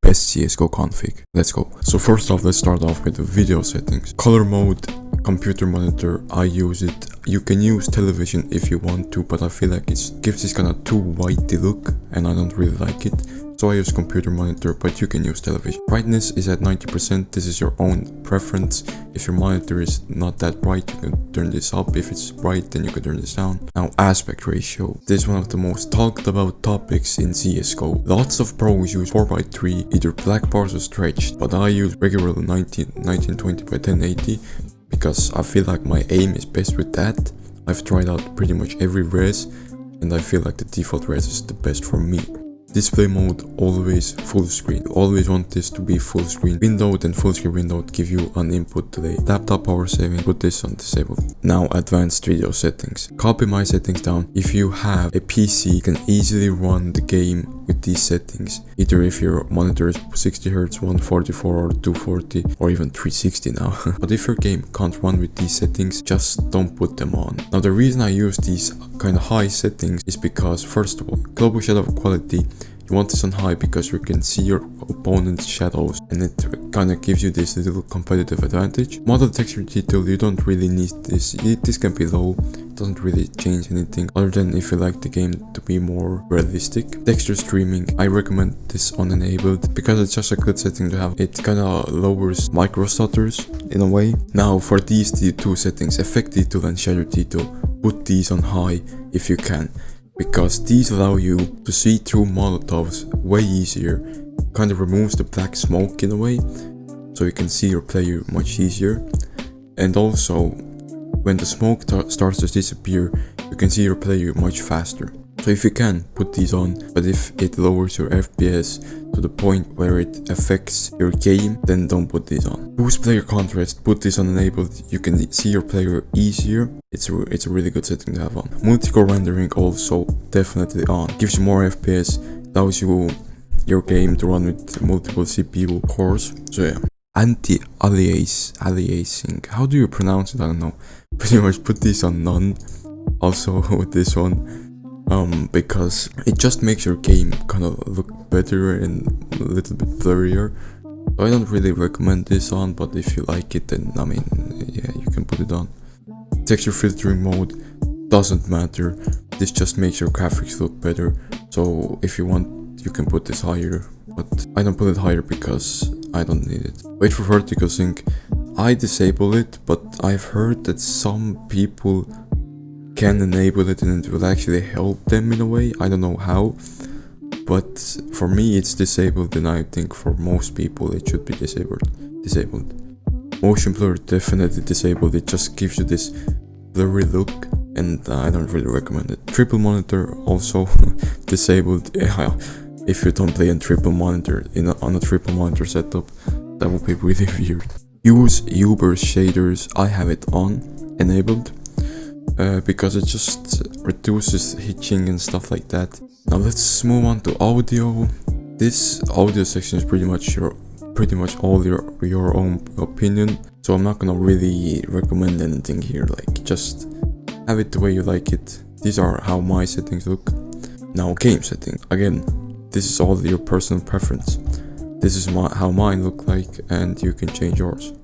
best CSGO config. Let's go. So first off, let's start off with the video settings. Color mode, computer monitor, I use it. You can use television if you want to, but I feel like it gives this kind of too whitey look and I don't really like it. So I use computer monitor, but you can use television. Brightness is at 90%. This is your own preference. If your monitor is not that bright, you can turn this up. If it's bright, then you can turn this down. Now, aspect ratio. This is one of the most talked about topics in CSGO. Lots of pros use 4:3, either black bars or stretched, but I use regular 1920 by 1080 because I feel like my aim is best with that. I've tried out pretty much every res, and I feel like the default res is the best for me. Display mode, always full screen. You always want this to be full screen. Windowed and full screen windowed give you an input delay. Laptop power saving, put this on disabled. Now advanced video settings. Copy my settings down. If you have a PC, you can easily run the game with these settings. Either if your monitor is 60Hz, 144 or 240 or even 360 now. But if your game can't run with these settings, just don't put them on. Now the reason I use these kind of high settings is because, first of all, global shadow quality. You want this on high because you can see your opponent's shadows and it kind of gives you this little competitive advantage. Model texture detail, you don't really need this. This can be low. It doesn't really change anything other than if you like the game to be more realistic. Texture streaming, I recommend this on enabled because it's just a good setting to have. It kind of lowers micro stutters in a way. Now for these two settings, effect detail and shadow detail, put these on high if you can, because these allow you to see through Molotovs way easier. Kind of removes the black smoke in a way, so you can see your player much easier. And also, when the smoke starts to disappear, you can see your player much faster. So if you can, put these on, but if it lowers your FPS to the point where it affects your game, then don't put these on. Boost player contrast, put this on enabled. You can see your player easier. It's a really good setting to have on. Multi-core rendering also definitely on. Gives you more FPS, allows you your game to run with multiple CPU cores. So yeah. Anti-aliasing. How do you pronounce it? I don't know. Pretty much put this on none. Also with this one. Because it just makes your game kind of look better and a little bit blurrier. So I don't really recommend this on, but if you like it, then I mean, yeah, you can put it on. Texture filtering mode doesn't matter. This just makes your graphics look better. So if you want, you can put this higher, but I don't put it higher because I don't need it. Wait for vertical sync. I disable it, but I've heard that some people can enable it and it will actually help them in a way. I don't know how, but for me it's disabled, and I think for most people it should be disabled. Motion blur, definitely disabled. It just gives you this blurry look, and I don't really recommend it. Triple monitor also disabled. Yeah, if you don't play on triple monitor on a triple monitor setup, that would be really weird. Use Uber shaders, I have it on enabled. Because it just reduces hitching and stuff like that. Now let's move on to audio. This audio section is pretty much all your own opinion, so I'm not gonna really recommend anything here. Like, just have it the way you like it. These are how my settings look. Now game setting, again, this is all your personal preference. This is how mine look like, and you can change yours.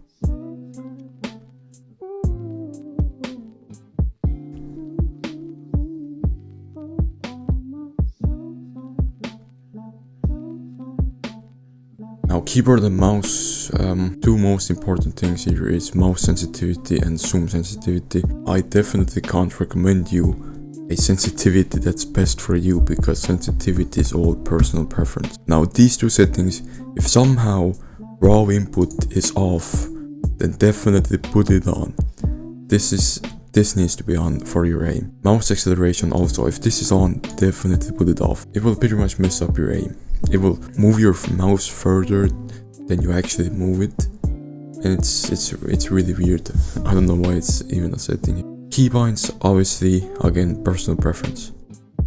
Now keyboard and mouse, two most important things here is mouse sensitivity and zoom sensitivity. I definitely can't recommend you a sensitivity that's best for you, because sensitivity is all personal preference. Now these two settings, if somehow raw input is off, then definitely put it on. This needs to be on for your aim. Mouse acceleration also, if this is on, definitely put it off. It will pretty much mess up your aim. It will move your mouse further than you actually move it, and it's really weird. I don't know why it's even a setting. Keybinds, obviously, again, personal preference.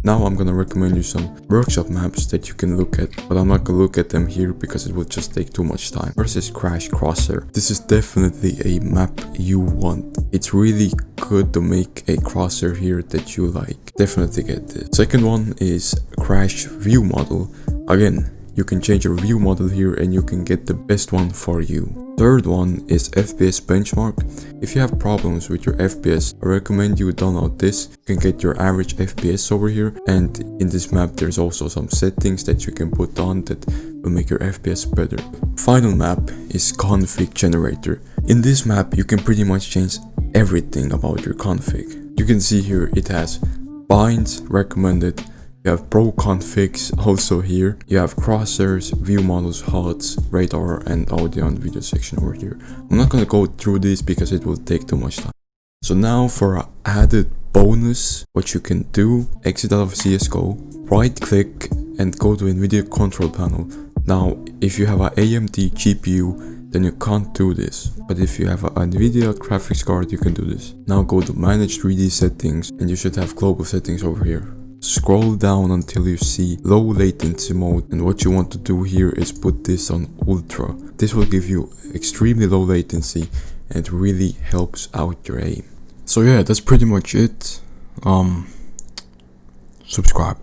Now I'm gonna recommend you some workshop maps that you can look at, but I'm not gonna look at them here because it will just take too much time. First is Crash Crosshair. This is definitely a map you want. It's really good to make a crosshair here that you like. Definitely get this. Second one is Crash Viewmodel. Again, You can change your view model here and you can get the best one for you. Third one is FPS benchmark. If you have problems with your FPS, I recommend you download this. You can get your average FPS over here, and in this map there's also some settings that you can put on that will make your FPS better. Final map is config generator. In this map you can pretty much change everything about your config. You can see here it has binds, recommended. You have pro configs also here. You have crosshairs, view models, HUDs, radar, and audio and video section over here. I'm not gonna go through this because it will take too much time. So now for an added bonus, what you can do, exit out of Csgo, right click and go to Nvidia control panel. Now if you have an AMD GPU, then you can't do this, but if you have an Nvidia graphics card, you can do this. Now go to manage 3D settings and you should have global settings over here. Scroll down until you see low latency mode, and what you want to do here is put this on ultra. This will give you extremely low latency and it really helps out your aim. So yeah, that's pretty much it. Subscribe.